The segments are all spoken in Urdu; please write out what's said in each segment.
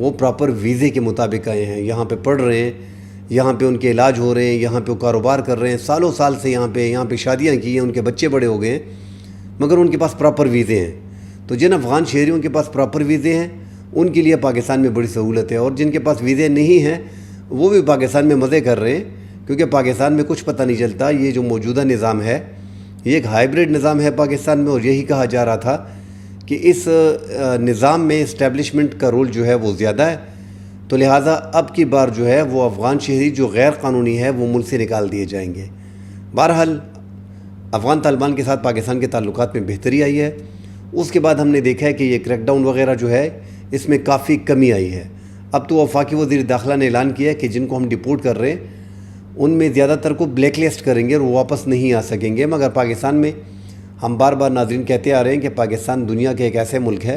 وہ پراپر ویزے کے مطابق آئے ہیں، یہاں پہ پڑھ رہے ہیں، یہاں پہ ان کے علاج ہو رہے ہیں، یہاں پہ وہ کاروبار کر رہے ہیں، سالوں سال سے یہاں پہ شادیاں کی ہیں، ان کے بچے بڑے ہو گئے ہیں، مگر ان کے پاس پراپر ویزے ہیں۔ تو جن افغان شہریوں کے پاس پراپر ویزے ہیں ان کے لیے پاکستان میں بڑی سہولت ہے، اور جن کے پاس ویزے نہیں ہیں وہ بھی پاکستان میں مزے کر رہے ہیں، کیونکہ پاکستان میں کچھ پتہ نہیں چلتا۔ یہ جو موجودہ نظام ہے یہ ایک ہائیبرڈ نظام ہے پاکستان میں، اور یہی کہا جا رہا تھا کہ اس نظام میں اسٹیبلشمنٹ کا رول جو ہے وہ زیادہ ہے، تو لہٰذا اب کی بار جو ہے وہ افغان شہری جو غیر قانونی ہے وہ ملک سے نکال دیے جائیں گے۔ بہرحال افغان طالبان کے ساتھ پاکستان کے تعلقات میں بہتری آئی ہے۔ اس کے بعد ہم نے دیکھا ہے کہ یہ کریک ڈاؤن وغیرہ جو ہے اس میں کافی کمی آئی ہے۔ اب تو وفاقی وزیر داخلہ نے اعلان کیا ہے کہ جن کو ہم ڈپورٹ کر رہے ہیں ان میں زیادہ تر کو بلیک لسٹ کریں گے اور وہ واپس نہیں آ سکیں گے۔ مگر پاکستان میں ہم بار بار ناظرین کہتے آ رہے ہیں کہ پاکستان دنیا کے ایک ایسے ملک ہے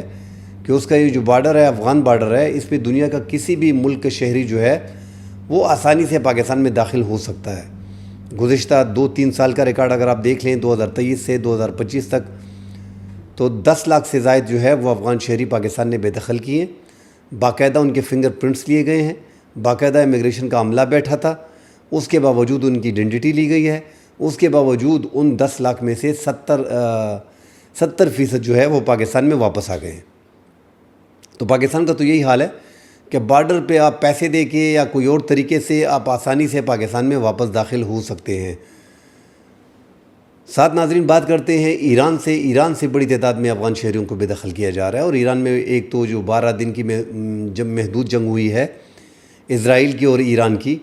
کہ اس کا یہ جو بارڈر ہے افغان بارڈر ہے، اس پہ دنیا کا کسی بھی ملک کا شہری جو ہے وہ آسانی سے پاکستان میں داخل ہو سکتا ہے۔ گزشتہ 2-3 سال کا ریکارڈ اگر آپ دیکھ لیں 2023 سے 2025 تک، تو 10 لاکھ سے زائد جو ہے وہ افغان شہری پاکستان نے بے دخل کیے ہیں۔ باقاعدہ ان کے فنگر پرنٹس لیے گئے ہیں، باقاعدہ امیگریشن کا عملہ بیٹھا تھا، اس کے باوجود ان کی آئیڈینٹی لی گئی ہے، اس کے باوجود ان 10 لاکھ میں سے 70% جو ہے وہ پاکستان میں واپس آ گئے ہیں۔ تو پاکستان کا تو یہی حال ہے کہ بارڈر پہ آپ پیسے دے کے یا کوئی اور طریقے سے آپ آسانی سے پاکستان میں واپس داخل ہو سکتے ہیں۔ ساتھ ناظرین بات کرتے ہیں ایران سے بڑی تعداد میں افغان شہریوں کو بے دخل کیا جا رہا ہے، اور ایران میں ایک تو جو 12 دن کی جب محدود جنگ ہوئی ہے اسرائیل کی اور ایران کی،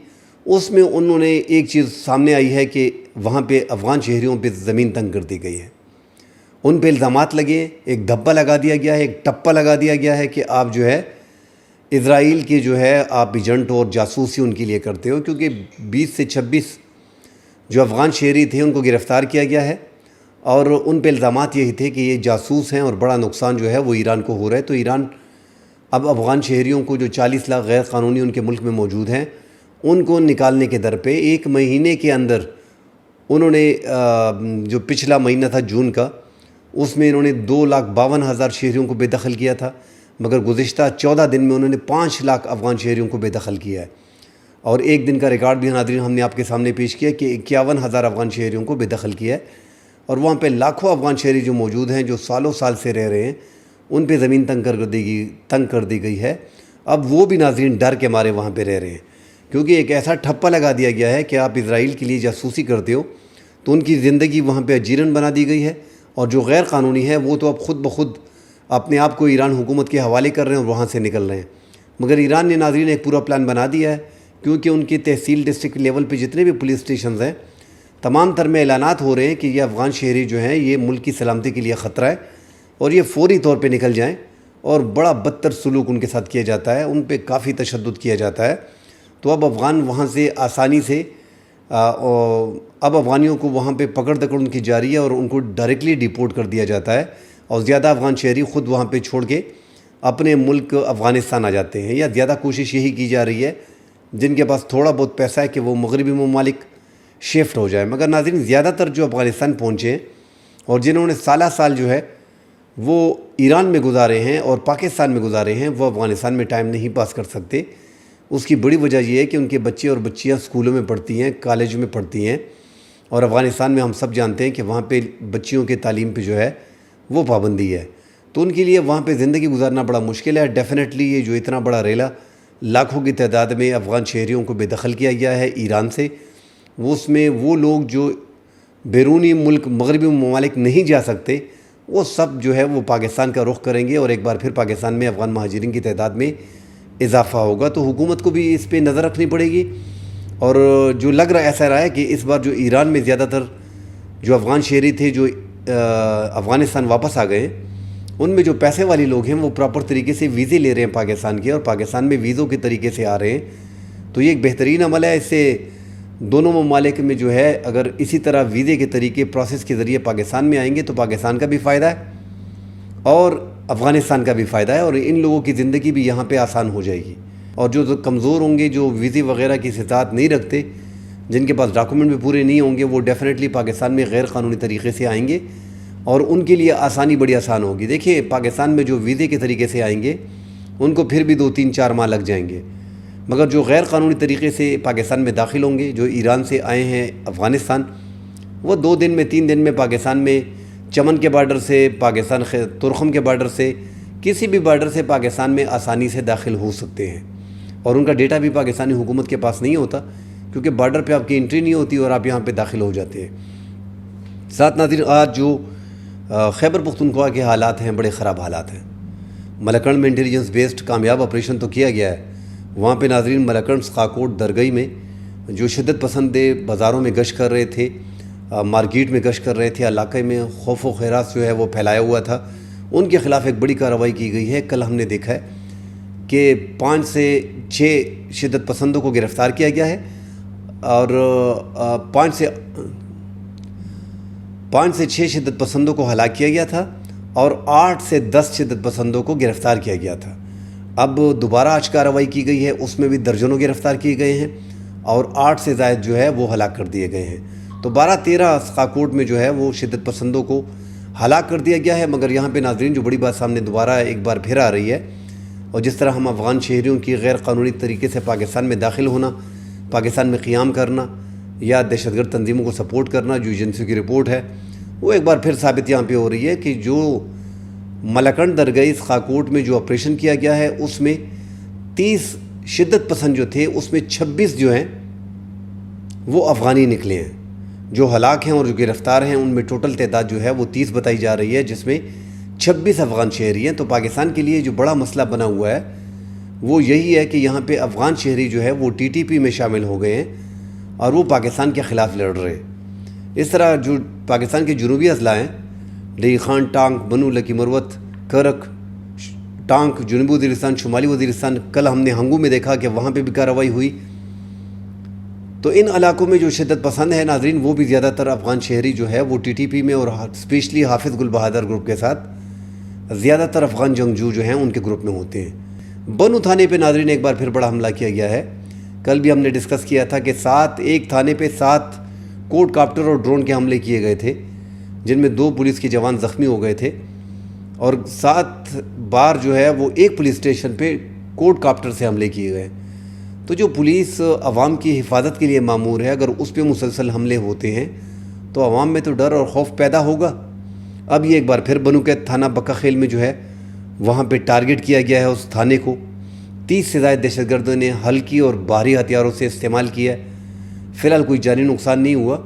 اس میں انہوں نے ایک چیز سامنے آئی ہے کہ وہاں پہ افغان شہریوں پہ زمین تنگ کر دی گئی ہے، ان پہ الزامات لگے، ایک دھبا لگا دیا گیا ہے، ایک ٹپا لگا دیا گیا ہے کہ آپ جو ہے اسرائیل کے جو ہے آپ ایجنٹ اور جاسوسی ان کے لیے کرتے ہو، کیونکہ 20 سے 26 جو افغان شہری تھے ان کو گرفتار کیا گیا ہے، اور ان پہ الزامات یہی تھے کہ یہ جاسوس ہیں اور بڑا نقصان جو ہے وہ ایران کو ہو رہا ہے۔ تو ایران اب افغان شہریوں کو جو 40 لاکھ غیر قانونی ان کے ملک میں موجود ہیں ان کو نکالنے کے در پہ 1 مہینے کے اندر انہوں نے جو پچھلا مہینہ تھا جون کا، اس میں انہوں نے 2,52,000 شہریوں کو بے دخل کیا تھا، مگر گزشتہ 14 دن میں انہوں نے 5 لاکھ افغان شہریوں کو بے دخل کیا ہے، اور ایک دن کا ریکارڈ بھی ناظرین ہم نے آپ کے سامنے پیش کیا کہ 51,000 افغان شہریوں کو بے دخل کیا ہے، اور وہاں پہ لاکھوں افغان شہری جو موجود ہیں جو سالوں سال سے رہ رہے ہیں ان پہ زمین تنگ کر دی گئی ہے۔ اب وہ بھی ناظرین ڈر کے مارے وہاں پہ رہ رہے ہیں، کیونکہ ایک ایسا ٹھپا لگا دیا گیا ہے کہ آپ اسرائیل کے لیے جاسوسی کرتے ہو تو ان کی زندگی وہاں پہ اجیرن بنا دی گئی ہے، اور جو غیر قانونی ہے وہ تو اب خود بخود اپنے آپ کو ایران حکومت کے حوالے کر رہے ہیں اور وہاں سے نکل رہے ہیں۔ مگر ایران نے ناظرین ایک پورا پلان بنا دیا ہے، کیونکہ ان کی تحصیل ڈسٹرکٹ لیول پہ جتنے بھی پولیس اسٹیشنز ہیں تمام تر میں اعلانات ہو رہے ہیں کہ یہ افغان شہری جو ہیں یہ ملک کی سلامتی کے لیے خطرہ ہے، اور یہ فوری طور پہ نکل جائیں، اور بڑا بدتر سلوک ان کے ساتھ کیا جاتا ہے، ان پہ کافی تشدد کیا جاتا ہے۔ تو اب افغان وہاں سے آسانی سے اب افغانیوں کو وہاں پہ پکڑ دکڑ ان کی جاری ہے، اور ان کو ڈائریکٹلی ڈیپورٹ کر دیا جاتا ہے، اور زیادہ افغان شہری خود وہاں پہ چھوڑ کے اپنے ملک افغانستان آ جاتے ہیں، یا زیادہ کوشش یہی کی جا رہی ہے جن کے پاس تھوڑا بہت پیسہ ہے کہ وہ مغربی ممالک شفٹ ہو جائے۔ مگر ناظرین زیادہ تر جو افغانستان پہنچے ہیں اور جنہوں نے سال جو ہے وہ ایران میں گزارے ہیں اور پاکستان میں گزارے ہیں، وہ افغانستان میں ٹائم نہیں پاس کر سکتے۔ اس کی بڑی وجہ یہ ہے کہ ان کے بچے اور بچیاں اسکولوں میں پڑھتی ہیں، کالج میں پڑھتی ہیں، اور افغانستان میں ہم سب جانتے ہیں کہ وہاں پہ بچیوں کے تعلیم پہ جو ہے وہ پابندی ہے، تو ان کے لیے وہاں پہ زندگی گزارنا بڑا مشکل ہے۔ ڈیفینیٹلی یہ جو اتنا بڑا ریلا لاکھوں کی تعداد میں افغان شہریوں کو بے دخل کیا گیا ہے ایران سے، اس میں وہ لوگ جو بیرونی ملک مغربی ممالک نہیں جا سکتے وہ سب جو ہے وہ پاکستان کا رخ کریں گے، اور ایک بار پھر پاکستان میں افغان مہاجرین کی تعداد میں اضافہ ہوگا۔ تو حکومت کو بھی اس پہ نظر رکھنی پڑے گی، اور جو لگ رہا ایسا رہا ہے کہ اس بار جو ایران میں زیادہ تر جو افغان شہری تھے جو افغانستان واپس آ گئے ہیں، ان میں جو پیسے والے لوگ ہیں وہ پراپر طریقے سے ویزے لے رہے ہیں پاکستان کے، اور پاکستان میں ویزوں کے طریقے سے آ رہے ہیں، تو یہ ایک بہترین عمل ہے۔ اس سے دونوں ممالک میں جو ہے اگر اسی طرح ویزے کے طریقے پروسیس کے ذریعے پاکستان میں آئیں گے تو پاکستان کا بھی فائدہ ہے اور افغانستان کا بھی فائدہ ہے، اور ان لوگوں کی زندگی بھی یہاں پہ آسان ہو جائے گی۔ اور جو کمزور ہوں گے، جو ویزے وغیرہ کی استطاعت نہیں رکھتے، جن کے پاس ڈاکومنٹ بھی پورے نہیں ہوں گے، وہ ڈیفینیٹلی پاکستان میں غیر قانونی طریقے سے آئیں گے، اور ان کے لیے آسانی بڑی آسان ہوگی۔ دیکھیے پاکستان میں جو ویزے کے طریقے سے آئیں گے ان کو پھر بھی 2-3-4 ماہ لگ جائیں گے، مگر جو غیر قانونی طریقے سے پاکستان میں داخل ہوں گے، جو ایران سے آئے ہیں افغانستان، وہ 2 دن میں 3 دن میں پاکستان میں چمن کے بارڈر سے، پاکستان ترخم کے بارڈر سے، کسی بھی بارڈر سے پاکستان میں آسانی سے داخل ہو سکتے ہیں، اور ان کا ڈیٹا بھی پاکستانی حکومت کے پاس نہیں ہوتا، کیونکہ بارڈر پہ آپ کی انٹری نہیں ہوتی اور آپ یہاں پہ داخل ہو جاتے ہیں۔ ساتھ ناظرین، آج جو خیبر پختونخوا کے حالات ہیں، بڑے خراب حالات ہیں۔ ملکنڈ میں انٹیلیجنس بیسڈ کامیاب آپریشن تو کیا گیا ہے، وہاں پہ ناظرین ملکنڈ سخاکوٹ درگئی میں جو شدت پسند بازاروں میں گشت کر رہے تھے، مارکیٹ میں گشت کر رہے تھے، علاقے میں خوف و خیراس جو ہے وہ پھیلایا ہوا تھا، ان کے خلاف ایک بڑی کارروائی کی گئی ہے۔ کل ہم نے دیکھا ہے کہ 5 سے 6 شدت پسندوں کو گرفتار کیا گیا ہے، اور 5 سے 6 شدت پسندوں کو ہلاک کیا گیا تھا، اور 8 سے 10 شدت پسندوں کو گرفتار کیا گیا تھا۔ اب دوبارہ آج کارروائی کی گئی ہے، اس میں بھی درجنوں گرفتار کیے گئے ہیں، اور 8 سے زائد جو ہے وہ ہلاک کر دیے گئے ہیں۔ تو 12-13 سخاکوٹ میں جو ہے وہ شدت پسندوں کو ہلاک کر دیا گیا ہے۔ مگر یہاں پہ ناظرین جو بڑی بات سامنے دوبارہ ایک بار پھر آ رہی ہے، اور جس طرح ہم افغان شہریوں کی غیر قانونی طریقے سے پاکستان میں داخل ہونا، پاکستان میں قیام کرنا یا دہشت گرد تنظیموں کو سپورٹ کرنا، جو ایجنسیوں کی رپورٹ ہے، وہ ایک بار پھر ثابت یہاں پہ ہو رہی ہے کہ جو ملکنڈ درگئی سخاکوٹ میں جو آپریشن کیا گیا ہے، اس میں 30 شدت پسند جو تھے، اس میں 26 جو ہیں وہ افغانی نکلے ہیں۔ جو ہلاک ہیں اور جو گرفتار ہیں، ان میں ٹوٹل تعداد جو ہے وہ 30 بتائی جا رہی ہے، جس میں 26 افغان شہری ہیں۔ تو پاکستان کے لیے جو بڑا مسئلہ بنا ہوا ہے وہ یہی ہے کہ یہاں پہ افغان شہری جو ہے وہ TTP میں شامل ہو گئے ہیں، اور وہ پاکستان کے خلاف لڑ رہے ہیں۔ اس طرح جو پاکستان کے جنوبی اضلاع ہیں، ڈی خان، ٹانک، بنو، لکی مروت، کرک، ٹانک، جنوبی وزیرستان، شمالی وزیرستان، کل ہم نے ہنگو میں دیکھا کہ وہاں پہ بھی کارروائی ہوئی۔ تو ان علاقوں میں جو شدت پسند ہے ناظرین، وہ بھی زیادہ تر افغان شہری جو ہے وہ TTP میں، اور اسپیشلی حافظ گل بہادر گروپ کے ساتھ زیادہ تر افغان جنگجو جو ہیں ان کے گروپ میں ہوتے ہیں۔ بنو تھانے پہ ناظرین ایک بار پھر بڑا حملہ کیا گیا ہے۔ کل بھی ہم نے ڈسکس کیا تھا کہ ایک تھانے پہ 7 کوڈ کاپٹر اور ڈرون کے حملے کیے گئے تھے، جن میں 2 پولیس کے جوان زخمی ہو گئے تھے، اور 7 بار جو ہے وہ ایک پولیس اسٹیشن پہ کوڈ کاپٹر سے حملے کیے گئے۔ تو جو پولیس عوام کی حفاظت کے لیے مامور ہے، اگر اس پہ مسلسل حملے ہوتے ہیں تو عوام میں تو ڈر اور خوف پیدا ہوگا۔ اب یہ ایک بار پھر بنو کے تھانہ بکا خیل میں جو ہے وہاں پہ ٹارگٹ کیا گیا ہے اس تھانے کو۔ 30 سے زائد دہشت گردوں نے ہلکی اور بھاری ہتھیاروں سے استعمال کیا ہے۔ فی الحال کوئی جانی نقصان نہیں ہوا،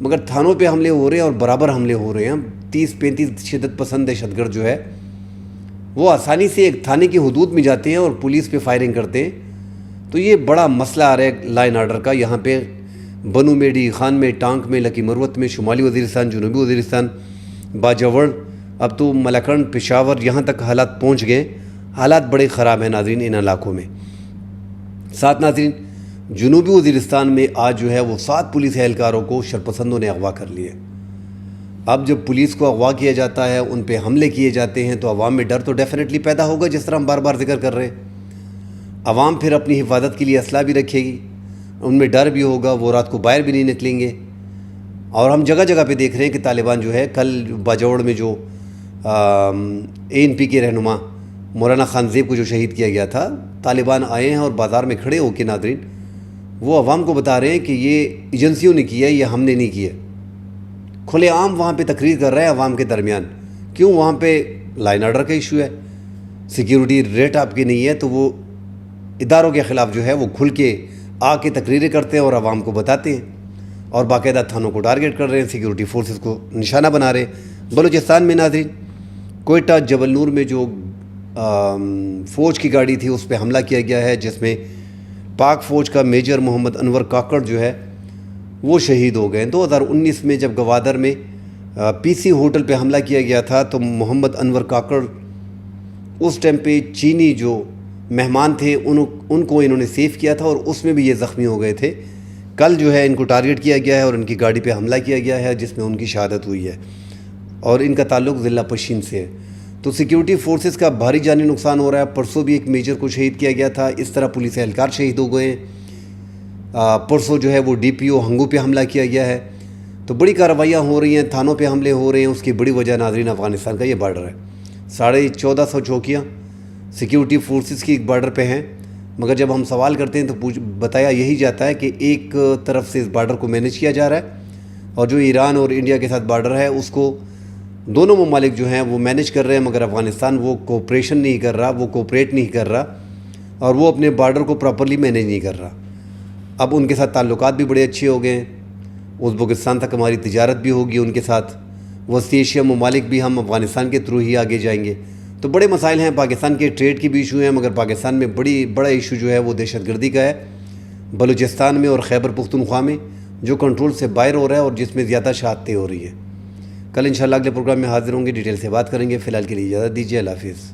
مگر تھانوں پہ حملے ہو رہے ہیں اور برابر حملے ہو رہے ہیں۔ 30-35 شدت پسند دہشت گرد جو ہے وہ آسانی سے ایک تھانے کی حدود میں جاتے ہیں اور پولیس پہ فائرنگ کرتے ہیں۔ تو یہ بڑا مسئلہ آ رہا ہے لا اینڈ آرڈر کا، یہاں پہ بنو میں، ڈی خان میں، ٹانک میں، لکی مروت میں، شمالی وزیرستان، جنوبی وزیرستان، باجوڑ، اب تو ملکنڈ، پشاور، یہاں تک حالات پہنچ گئے۔ حالات بڑے خراب ہیں ناظرین ان علاقوں میں۔ ساتھ ناظرین جنوبی وزیرستان میں آج جو ہے وہ 7 پولیس اہلکاروں کو شرپسندوں نے اغوا کر لیے۔ اب جب پولیس کو اغوا کیا جاتا ہے، ان پہ حملے کیے جاتے ہیں، تو عوام میں ڈر تو ڈیفینیٹلی پیدا ہوگا، جس طرح ہم بار بار ذکر کر رہے ہیں۔ عوام پھر اپنی حفاظت کے لیے اسلحہ بھی رکھے گی، ان میں ڈر بھی ہوگا، وہ رات کو باہر بھی نہیں نکلیں گے۔ اور ہم جگہ جگہ پہ دیکھ رہے ہیں کہ طالبان جو ہے، کل باجوڑ میں جو ANP کے رہنما مولانا خان زیب کو جو شہید کیا گیا تھا، طالبان آئے ہیں اور بازار میں کھڑے ہو کے ناظرین وہ عوام کو بتا رہے ہیں کہ یہ ایجنسیوں نے کیا ہے، یہ ہم نے نہیں کیا۔ کھلے عام وہاں پہ تقریر کر رہے ہیں عوام کے درمیان۔ کیوں؟ وہاں پہ لا اینڈ آرڈر کا ایشو ہے، سیکیورٹی ریٹ آپ کی نہیں ہے، تو وہ اداروں کے خلاف جو ہے وہ کھل کے آ کے تقریریں کرتے ہیں اور عوام کو بتاتے ہیں، اور باقاعدہ تھانوں کو ٹارگٹ کر رہے ہیں، سیکیورٹی فورسز کو نشانہ بنا رہے ہیں۔ بلوچستان میں ناظرین کوئٹہ جبل نور میں جو فوج کی گاڑی تھی اس پہ حملہ کیا گیا ہے، جس میں پاک فوج کا میجر محمد انور کاکڑ جو ہے وہ شہید ہو گئے۔ 2019 میں جب گوادر میں PC ہوٹل پہ حملہ کیا گیا تھا، تو محمد انور کاکڑ اس ٹائم پہ چینی جو مہمان تھے ان کو انہوں نے سیو کیا تھا، اور اس میں بھی یہ زخمی ہو گئے تھے۔ کل جو ہے ان کو ٹارگٹ کیا گیا ہے اور ان کی گاڑی پہ حملہ کیا گیا ہے، جس میں ان کی شہادت ہوئی ہے، اور ان کا تعلق ضلع پشین سے ہے۔ تو سیکیورٹی فورسز کا بھاری جانی نقصان ہو رہا ہے۔ پرسوں بھی ایک میجر کو شہید کیا گیا تھا، اس طرح پولیس اہلکار شہید ہو گئے ہیں۔ پرسوں جو ہے وہ DPO ہنگو پہ حملہ کیا گیا ہے۔ تو بڑی کارروائیاں ہو رہی ہیں، تھانوں پہ حملے ہو رہے ہیں۔ اس کی بڑی وجہ ناظرین افغانستان کا یہ بارڈر ہے۔ 1450 چوکیاں، سیکیورٹی فورسز کی بارڈر پہ ہیں، مگر جب ہم سوال کرتے ہیں تو بتایا یہی جاتا ہے کہ ایک طرف سے اس بارڈر کو مینیج کیا جا رہا ہے، اور جو ایران اور انڈیا کے ساتھ بارڈر ہے اس کو دونوں ممالک جو ہیں وہ مینیج کر رہے ہیں، مگر افغانستان وہ کوپریشن نہیں کر رہا، وہ کوپریٹ نہیں کر رہا، اور وہ اپنے بارڈر کو پراپرلی مینیج نہیں کر رہا۔ اب ان کے ساتھ تعلقات بھی بڑے اچھے ہو گئے ہیں، ازبکستان تک ہماری تجارت بھی ہوگی ان کے ساتھ، وسطی ایشیا ممالک بھی ہم افغانستان کے تھرو ہی آگے جائیں گے۔ تو بڑے مسائل ہیں، پاکستان کے ٹریڈ کی بھی ایشو ہیں، مگر پاکستان میں بڑا ایشو جو ہے وہ دہشت گردی کا ہے، بلوچستان میں اور خیبر پختونخوا میں، جو کنٹرول سے باہر ہو رہا ہے اور جس میں زیادہ شہادتیں ہو رہی ہیں۔ کل انشاءاللہ اگلے پروگرام میں حاضر ہوں گے، ڈیٹیل سے بات کریں گے۔ فی الحال کے لیے اجازت دیجیے، اللہ حافظ۔